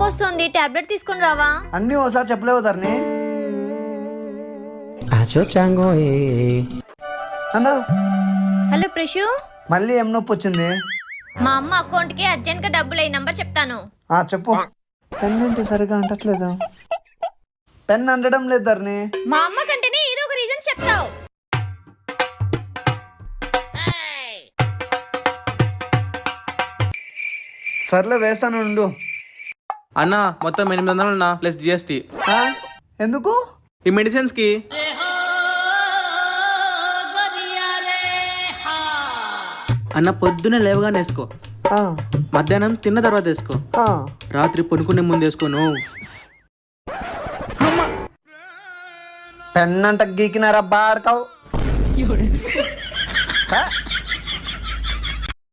నొప్పి వస్తుంది, టాబ్లెట్ తీసుకుని రావా? అన్నీ ఓసారి చెప్పలేవు ధరణి. అన్నా హలో ప్రిషు, మళ్ళీ ఏం నొప్పి వచ్చింది? మా అమ్మ అకౌంట్ కి అర్జెంట్ గా డబ్బులు నంబర్ చెప్తాను. చెప్పు. పెన్ అంటే సరిగా అంటట్లేదు. పెన్ అంటడం లేదు ధరణి. మా అమ్మ కంటేనే ఏదో ఒక రీజన్ చెప్తావు. సర్లే వేస్తాను ఉండు. అన్నా మొత్తం 800 అన్నా ప్లస్ జిఎస్టీ. ఎందుకు? ఈ మెడిసిన్స్ కి. అన్న పొద్దునే లేవగానే వేసుకో, మధ్యాహ్నం తిన్న తర్వాత వేసుకో, రాత్రి పడుకునే ముందు వేసుకోను. పెన్ అంట గీకినారా బాడకావు.